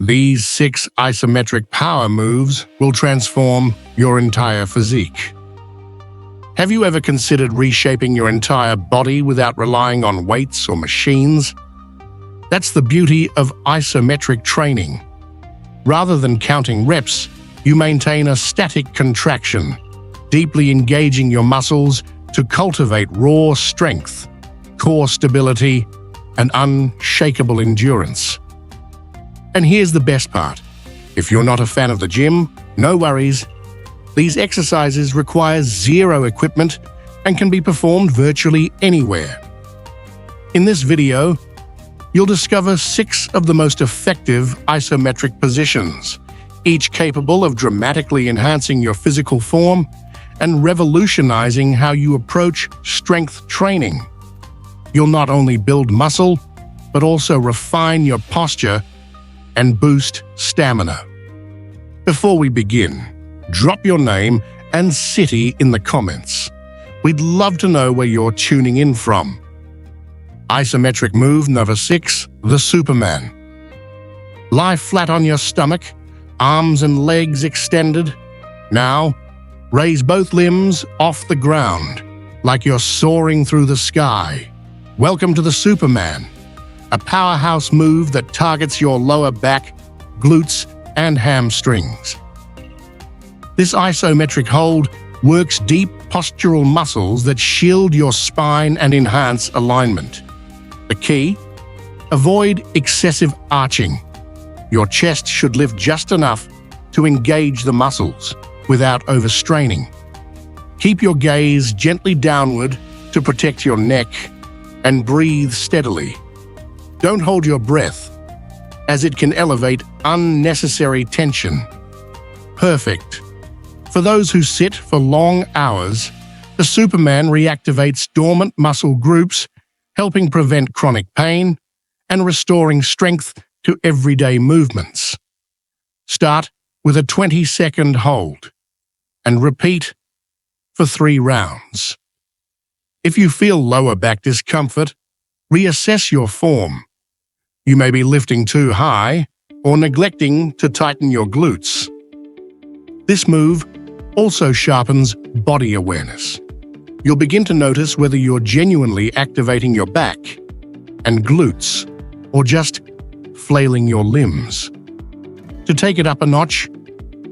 These 6 isometric power moves will transform your entire physique. Have you ever considered reshaping your entire body without relying on weights or machines? That's the beauty of isometric training. Rather than counting reps, you maintain a static contraction, deeply engaging your muscles to cultivate raw strength, core stability, and unshakable endurance. And here's the best part. If you're not a fan of the gym, no worries. These exercises require zero equipment and can be performed virtually anywhere. In this video, you'll discover 6 of the most effective isometric positions, each capable of dramatically enhancing your physical form and revolutionizing how you approach strength training. You'll not only build muscle, but also refine your posture and boost stamina. Before we begin, drop your name and city in the comments. We'd love to know where you're tuning in from. Isometric move number 6, the Superman. Lie flat on your stomach, arms and legs extended. Now, raise both limbs off the ground, like you're soaring through the sky. Welcome to the Superman, a powerhouse move that targets your lower back, glutes, and hamstrings. This isometric hold works deep postural muscles that shield your spine and enhance alignment. The key? Avoid excessive arching. Your chest should lift just enough to engage the muscles without overstraining. Keep your gaze gently downward to protect your neck and breathe steadily. Don't hold your breath, as it can elevate unnecessary tension. Perfect. For those who sit for long hours, the Superman reactivates dormant muscle groups, helping prevent chronic pain and restoring strength to everyday movements. Start with a 20-second hold and repeat for 3 rounds. If you feel lower back discomfort, reassess your form. You may be lifting too high or neglecting to tighten your glutes. This move also sharpens body awareness. You'll begin to notice whether you're genuinely activating your back and glutes or just flailing your limbs. To take it up a notch,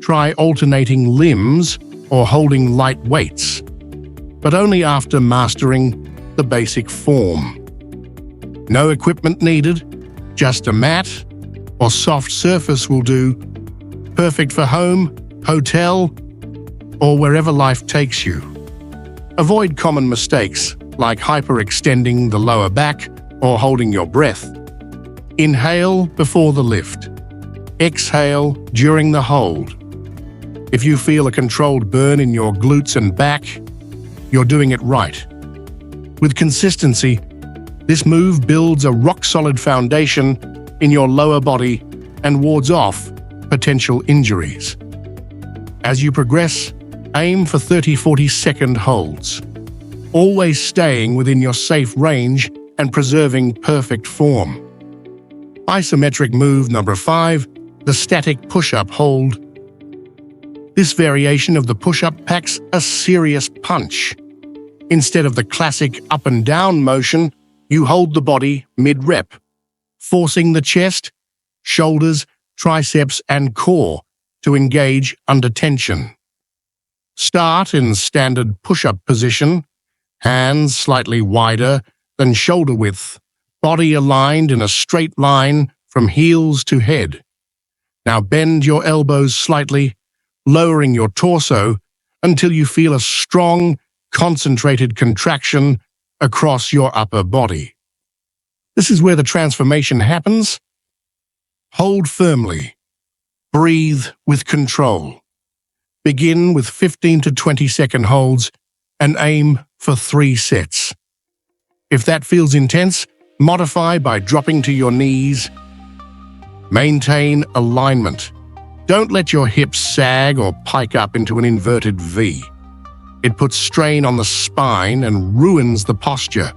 try alternating limbs or holding light weights, but only after mastering the basic form. No equipment needed, just a mat or soft surface will do, perfect for home, hotel, or wherever life takes you. Avoid common mistakes like hyperextending the lower back or holding your breath. Inhale before the lift. Exhale during the hold. If you feel a controlled burn in your glutes and back, you're doing it right. With consistency, this move builds a rock-solid foundation in your lower body and wards off potential injuries. As you progress, aim for 30-40-second holds, always staying within your safe range and preserving perfect form. Isometric move number 5, the static push-up hold. This variation of the push-up packs a serious punch. Instead of the classic up and down motion, you hold the body mid-rep, forcing the chest, shoulders, triceps, and core to engage under tension. Start in standard push-up position, hands slightly wider than shoulder width, body aligned in a straight line from heels to head. Now bend your elbows slightly, lowering your torso until you feel a strong, concentrated contraction across your upper body. This is where the transformation happens. Hold firmly. Breathe with control. Begin with 15 to 20-second holds and aim for 3 sets. If that feels intense, modify by dropping to your knees. Maintain alignment. Don't let your hips sag or pike up into an inverted V. It puts strain on the spine and ruins the posture.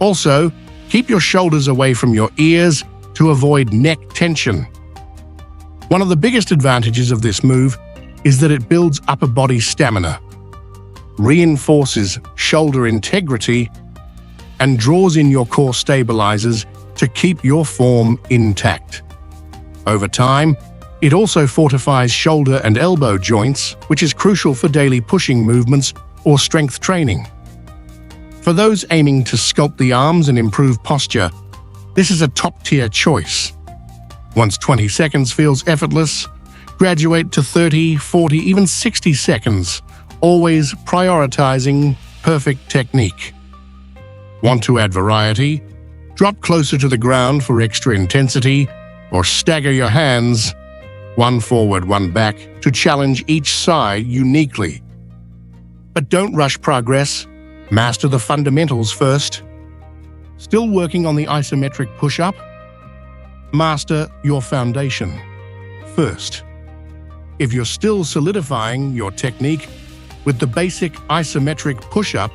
Also, keep your shoulders away from your ears to avoid neck tension. One of the biggest advantages of this move is that it builds upper body stamina, reinforces shoulder integrity, and draws in your core stabilizers to keep your form intact. Over time, it also fortifies shoulder and elbow joints, which is crucial for daily pushing movements or strength training. For those aiming to sculpt the arms and improve posture, this is a top-tier choice. Once 20 seconds feels effortless, graduate to 30, 40, even 60 seconds, always prioritizing perfect technique. Want to add variety? Drop closer to the ground for extra intensity, or stagger your hands, one forward, one back, to challenge each side uniquely. But don't rush progress. Master the fundamentals first. Still working on the isometric push-up? Master your foundation first. If you're still solidifying your technique with the basic isometric push-up,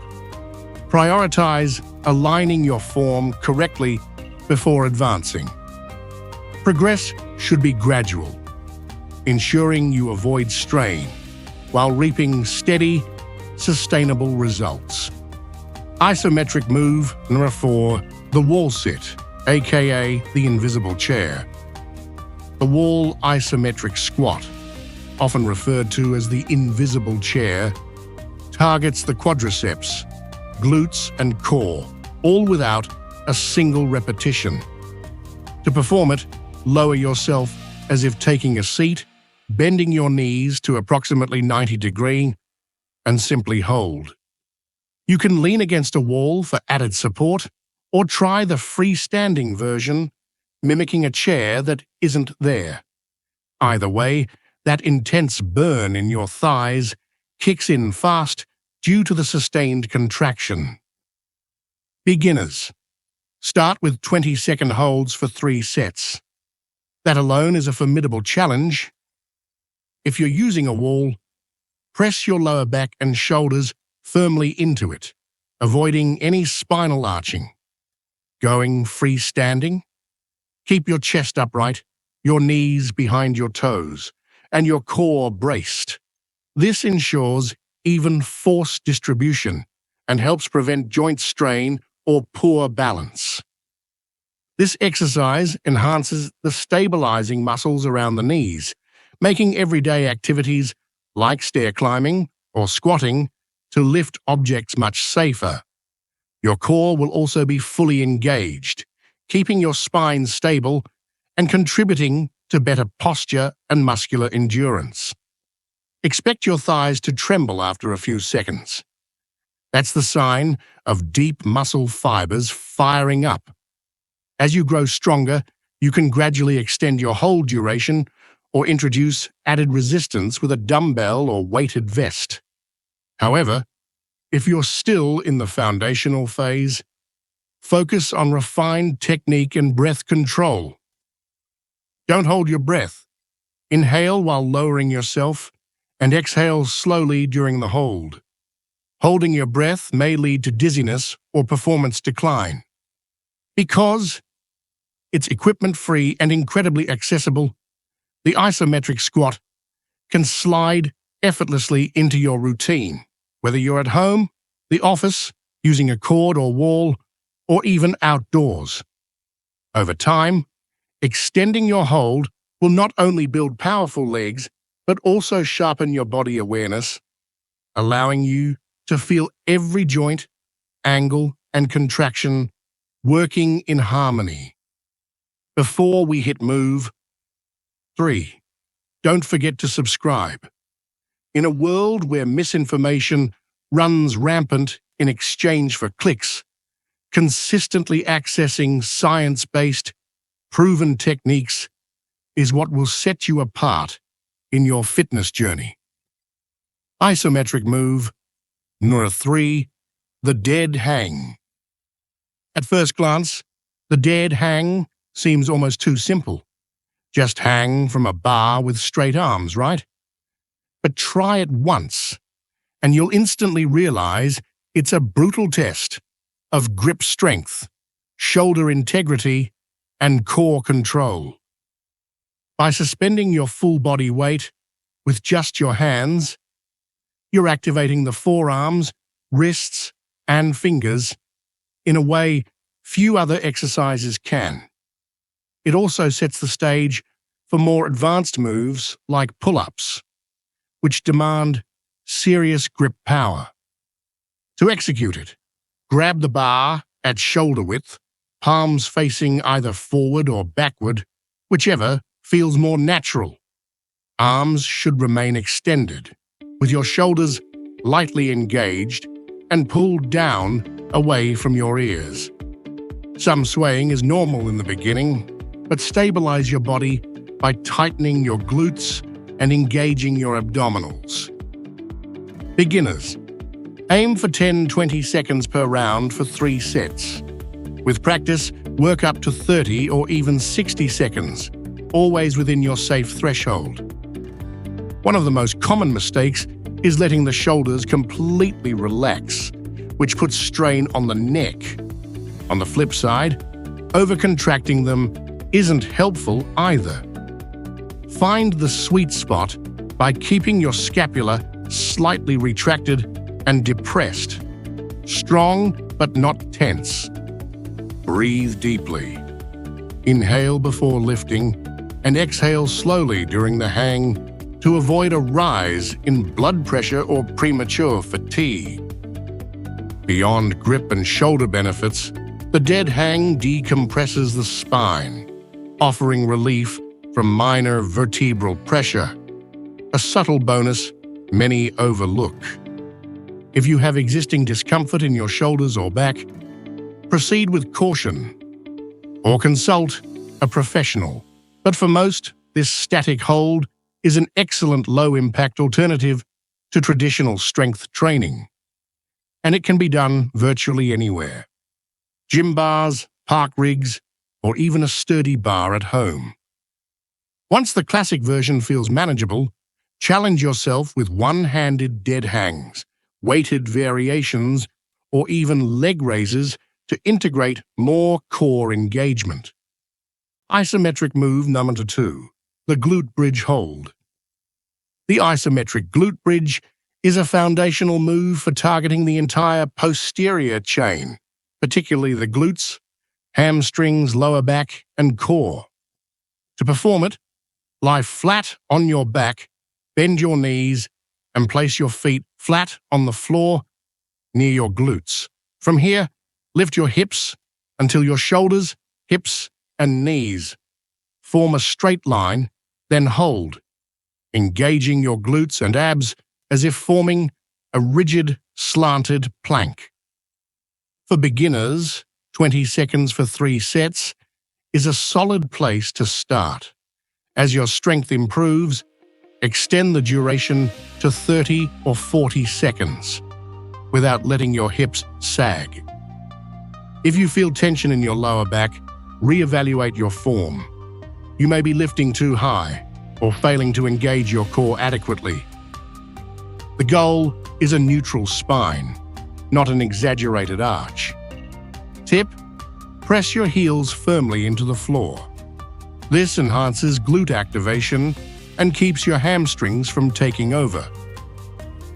prioritize aligning your form correctly before advancing. Progress should be gradual, ensuring you avoid strain while reaping steady, sustainable results. Isometric move number 4, the wall sit, aka the invisible chair. The wall isometric squat, often referred to as the invisible chair, targets the quadriceps, glutes, and core, all without a single repetition. To perform it, lower yourself as if taking a seat, bending your knees to approximately 90 degrees, and simply hold. You can lean against a wall for added support, or try the freestanding version, mimicking a chair that isn't there. Either way, that intense burn in your thighs kicks in fast due to the sustained contraction. Beginners. Start with 20-second holds for 3 sets. That alone is a formidable challenge. If you're using a wall, press your lower back and shoulders firmly into it, avoiding any spinal arching. Going freestanding? Keep your chest upright, your knees behind your toes, and your core braced. This ensures even force distribution and helps prevent joint strain or poor balance. This exercise enhances the stabilizing muscles around the knees, making everyday activities like stair climbing or squatting to lift objects much safer. Your core will also be fully engaged, keeping your spine stable and contributing to better posture and muscular endurance. Expect your thighs to tremble after a few seconds. That's the sign of deep muscle fibers firing up. As you grow stronger, you can gradually extend your hold duration or introduce added resistance with a dumbbell or weighted vest. However, if you're still in the foundational phase, focus on refined technique and breath control. Don't hold your breath. Inhale while lowering yourself and exhale slowly during the hold. Holding your breath may lead to dizziness or performance decline. Because it's equipment-free and incredibly accessible, the isometric squat can slide effortlessly into your routine, whether you're at home, the office, using a cord or wall, or even outdoors. Over time, extending your hold will not only build powerful legs, but also sharpen your body awareness, allowing you to feel every joint, angle, and contraction working in harmony. Before we hit move 3, don't forget to subscribe. In a world where misinformation runs rampant in exchange for clicks, consistently accessing science-based, proven techniques is what will set you apart in your fitness journey. Isometric move number 3, the dead hang. At first glance, the dead hang seems almost too simple. Just hang from a bar with straight arms, right? But try it once, and you'll instantly realize it's a brutal test of grip strength, shoulder integrity, and core control. By suspending your full body weight with just your hands, you're activating the forearms, wrists, and fingers in a way few other exercises can. It also sets the stage for more advanced moves like pull-ups, which demand serious grip power. To execute it, grab the bar at shoulder width, palms facing either forward or backward, whichever feels more natural. Arms should remain extended, with your shoulders lightly engaged and pulled down away from your ears. Some swaying is normal in the beginning, but stabilize your body by tightening your glutes and engaging your abdominals. Beginners, aim for 10-20 seconds per round for 3 sets. With practice, work up to 30 or even 60 seconds, always within your safe threshold. One of the most common mistakes is letting the shoulders completely relax, which puts strain on the neck. On the flip side, overcontracting them isn't helpful either. Find the sweet spot by keeping your scapula slightly retracted and depressed. Strong but not tense. Breathe deeply. Inhale before lifting and exhale slowly during the hang to avoid a rise in blood pressure or premature fatigue. Beyond grip and shoulder benefits, the dead hang decompresses the spine, offering relief from minor vertebral pressure, a subtle bonus many overlook. If you have existing discomfort in your shoulders or back, proceed with caution or consult a professional. But for most, this static hold is an excellent low-impact alternative to traditional strength training, and it can be done virtually anywhere. Gym bars, park rigs, or even a sturdy bar at home. Once the classic version feels manageable, challenge yourself with one-handed dead hangs, weighted variations, or even leg raises to integrate more core engagement. Isometric move number 2, the Glute Bridge Hold. The isometric glute bridge is a foundational move for targeting the entire posterior chain, particularly the glutes, hamstrings, lower back, and core. To perform it, lie flat on your back, bend your knees, and place your feet flat on the floor near your glutes. From here, lift your hips until your shoulders, hips, and knees form a straight line, then hold, engaging your glutes and abs as if forming a rigid, slanted plank. For beginners, 20 seconds for 3 sets is a solid place to start. As your strength improves, extend the duration to 30 or 40 seconds without letting your hips sag. If you feel tension in your lower back, reevaluate your form. You may be lifting too high or failing to engage your core adequately. The goal is a neutral spine, not an exaggerated arch. Tip: press your heels firmly into the floor. This enhances glute activation and keeps your hamstrings from taking over.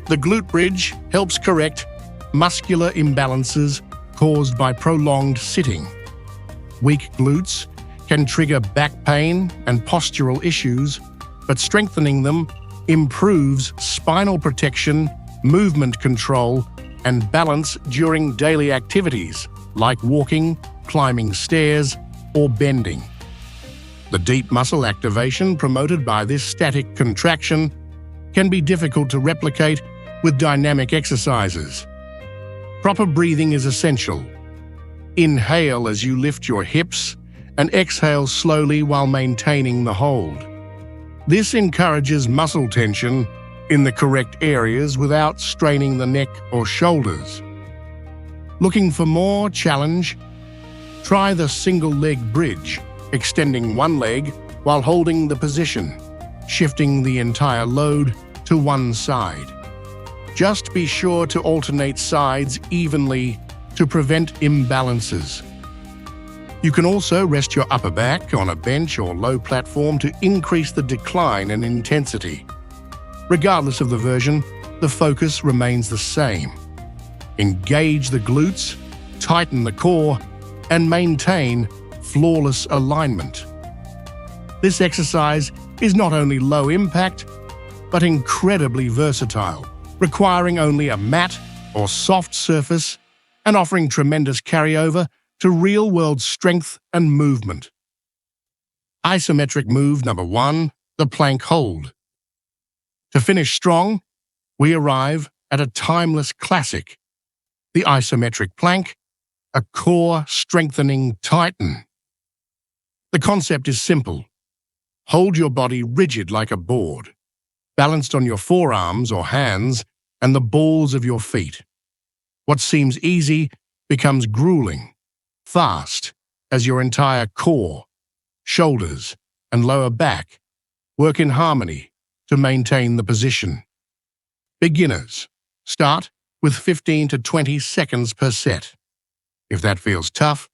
The glute bridge helps correct muscular imbalances caused by prolonged sitting. Weak glutes can trigger back pain and postural issues, but strengthening them improves spinal protection, movement control, and balance during daily activities like walking, climbing stairs, or bending. The deep muscle activation promoted by this static contraction can be difficult to replicate with dynamic exercises. Proper breathing is essential. Inhale as you lift your hips and exhale slowly while maintaining the hold. This encourages muscle tension in the correct areas without straining the neck or shoulders. Looking for more challenge? Try the single leg bridge, extending one leg while holding the position, shifting the entire load to one side. Just be sure to alternate sides evenly to prevent imbalances. You can also rest your upper back on a bench or low platform to increase the decline in intensity. Regardless of the version, the focus remains the same. Engage the glutes, tighten the core, and maintain flawless alignment. This exercise is not only low impact, but incredibly versatile, requiring only a mat or soft surface and offering tremendous carryover to real-world strength and movement. Isometric move number 1, the plank hold. To finish strong, we arrive at a timeless classic, the isometric plank, a core-strengthening titan. The concept is simple. Hold your body rigid like a board, balanced on your forearms or hands and the balls of your feet. What seems easy becomes grueling, fast, as your entire core, shoulders, and lower back work in harmony to maintain the position. Beginners start with 15 to 20 seconds per set. If that feels tough,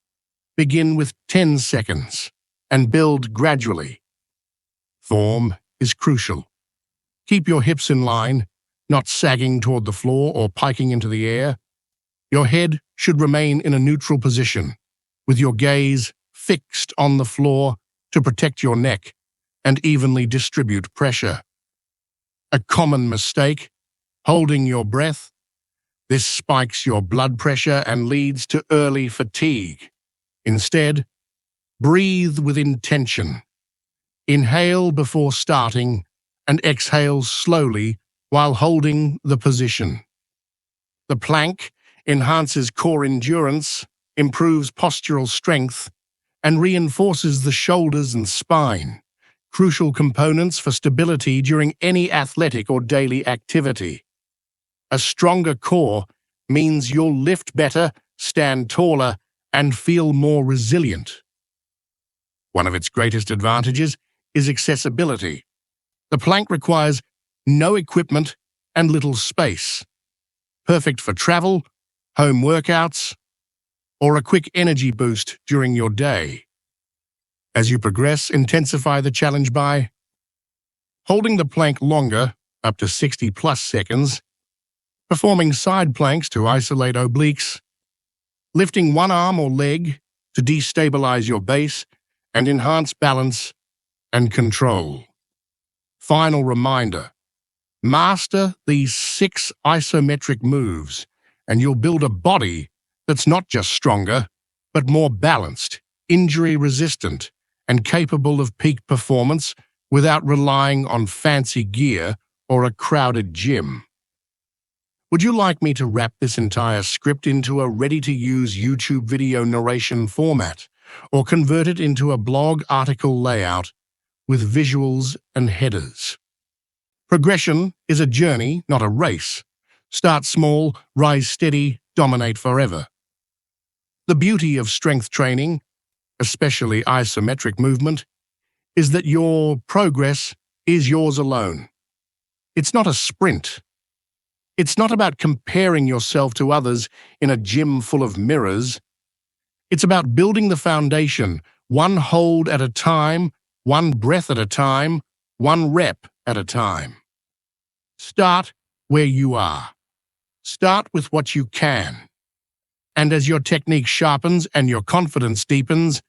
begin with 10 seconds and build gradually. Form is crucial. Keep your hips in line, not sagging toward the floor or piking into the air. Your head should remain in a neutral position, with your gaze fixed on the floor to protect your neck and evenly distribute pressure. A common mistake, holding your breath. This spikes your blood pressure and leads to early fatigue. Instead, breathe with intention. Inhale before starting and exhale slowly while holding the position. The plank enhances core endurance, improves postural strength, and reinforces the shoulders and spine, crucial components for stability during any athletic or daily activity. A stronger core means you'll lift better, stand taller, and feel more resilient. One of its greatest advantages is accessibility. The plank requires no equipment and little space. Perfect for travel, home workouts, or a quick energy boost during your day. As you progress, intensify the challenge by holding the plank longer, up to 60+ seconds, performing side planks to isolate obliques, lifting one arm or leg to destabilize your base and enhance balance and control. Final reminder, master these 6 isometric moves and you'll build a body that's not just stronger, but more balanced, injury-resistant, and capable of peak performance without relying on fancy gear or a crowded gym. Would you like me to wrap this entire script into a ready-to-use YouTube video narration format, or convert it into a blog article layout with visuals and headers? Progression is a journey, not a race. Start small, rise steady, dominate forever. The beauty of strength training, especially isometric movement, is that your progress is yours alone. It's not a sprint. It's not about comparing yourself to others in a gym full of mirrors. It's about building the foundation, one hold at a time, one breath at a time, one rep at a time. Start where you are. Start with what you can. And as your technique sharpens and your confidence deepens,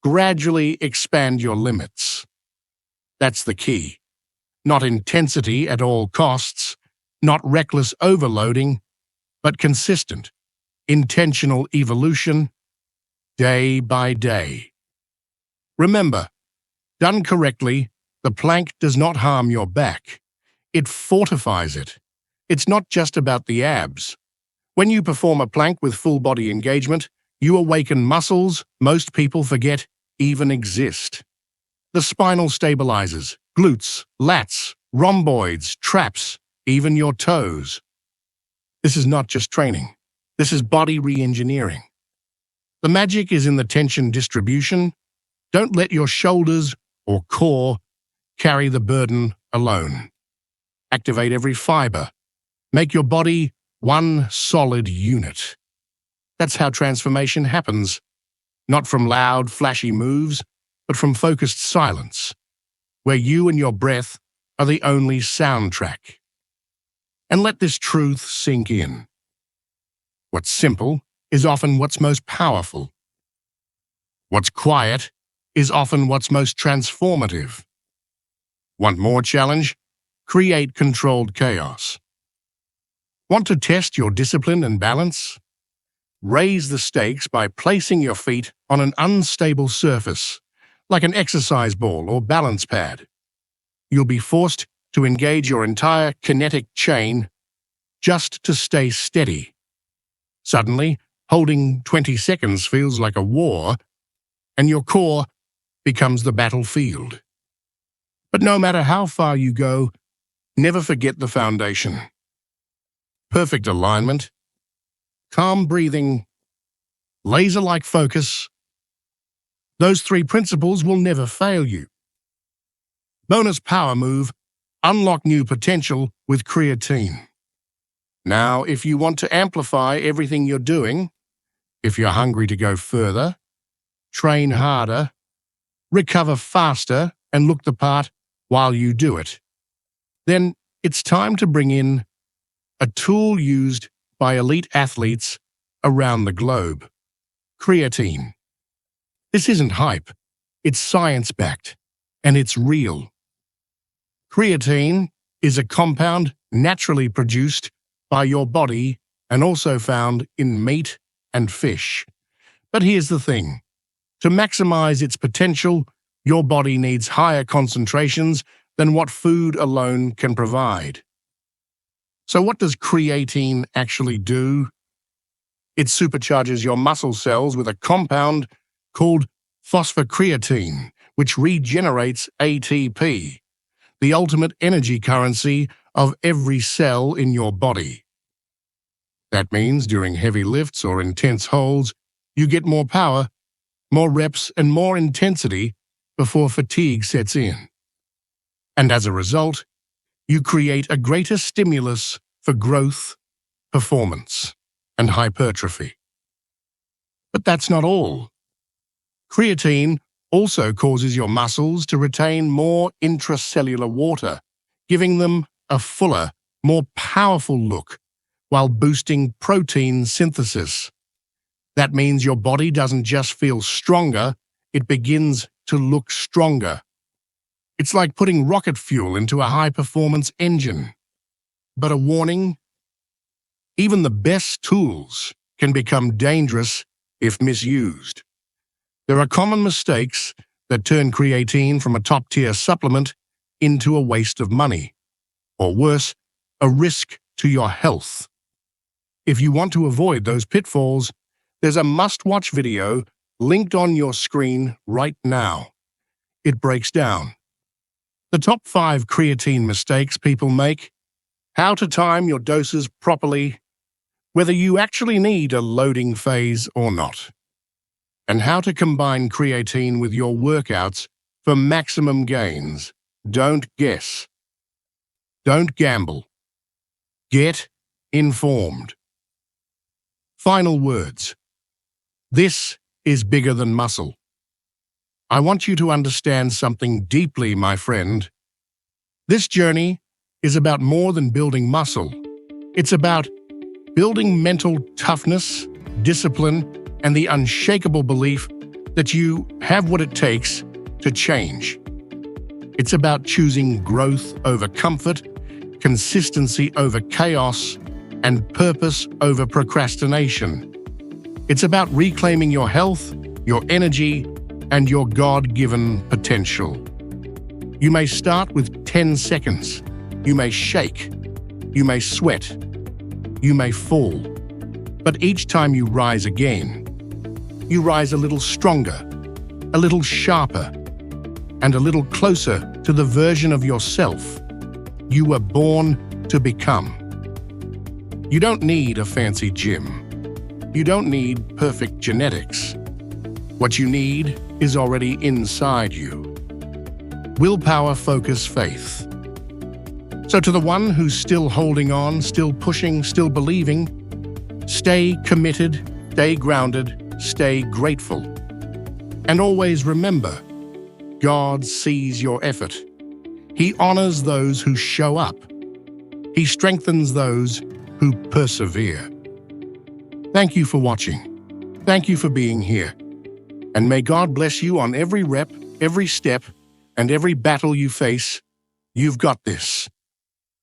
gradually expand your limits. That's the key. Not intensity at all costs, not reckless overloading, but consistent, intentional evolution, day by day. Remember, done correctly, the plank does not harm your back. It fortifies it. It's not just about the abs. When you perform a plank with full body engagement, you awaken muscles most people forget even exist. The spinal stabilizers, glutes, lats, rhomboids, traps, even your toes. This is not just training. This is body re-engineering. The magic is in the tension distribution. Don't let your shoulders or core carry the burden alone. Activate every fiber. Make your body one solid unit. That's how transformation happens. not from loud, flashy moves, but from focused silence, where you and your breath are the only soundtrack. And let this truth sink in. What's simple is often what's most powerful. What's quiet is often what's most transformative. Want more challenge? Create controlled chaos. Want to test your discipline and balance? Raise the stakes by placing your feet on an unstable surface, like an exercise ball or balance pad. You'll be forced to engage your entire kinetic chain just to stay steady. Suddenly, holding 20 seconds feels like a war, and your core becomes the battlefield. But no matter how far you go, never forget the foundation. Perfect alignment, calm breathing, laser-like focus. Those three principles will never fail you. Bonus power move, unlock new potential with creatine. Now, if you want to amplify everything you're doing, if you're hungry to go further, train harder, recover faster, and look the part while you do it, then it's time to bring in a tool used by elite athletes around the globe: creatine. This isn't hype, it's science-backed, and it's real. Creatine is a compound naturally produced by your body and also found in meat and fish. But here's the thing. To maximize its potential, your body needs higher concentrations than what food alone can provide. So what does creatine actually do? It supercharges your muscle cells with a compound called phosphocreatine, which regenerates ATP, the ultimate energy currency of every cell in your body. That means during heavy lifts or intense holds, you get more power, more reps, and more intensity before fatigue sets in. And as a result, you create a greater stimulus for growth, performance, and hypertrophy. But that's not all. Creatine also causes your muscles to retain more intracellular water, giving them a fuller, more powerful look, while boosting protein synthesis. That means your body doesn't just feel stronger, it begins to look stronger. It's like putting rocket fuel into a high-performance engine. But a warning: even the best tools can become dangerous if misused. There are common mistakes that turn creatine from a top-tier supplement into a waste of money, or worse, a risk to your health. If you want to avoid those pitfalls, there's a must-watch video linked on your screen right now. It breaks down the top 5 creatine mistakes people make, how to time your doses properly, whether you actually need a loading phase or not, and how to combine creatine with your workouts for maximum gains. Don't guess. Don't gamble. Get informed. Final words. This is bigger than muscle. I want you to understand something deeply, my friend. This journey is about more than building muscle. It's about building mental toughness, discipline, and the unshakable belief that you have what it takes to change. It's about choosing growth over comfort, consistency over chaos, and purpose over procrastination. It's about reclaiming your health, your energy, and your God-given potential. You may start with 10 seconds. You may shake. You may sweat. You may fall. But each time you rise again, you rise a little stronger, a little sharper, and a little closer to the version of yourself you were born to become. You don't need a fancy gym. You don't need perfect genetics. What you need is already inside you. Willpower, focus, faith. So to the one who's still holding on, still pushing, still believing, stay committed, stay grounded, stay grateful. And always remember, God sees your effort. He honors those who show up. He strengthens those who persevere. Thank you for watching. Thank you for being here. And may God bless you on every rep, every step, and every battle you face. You've got this.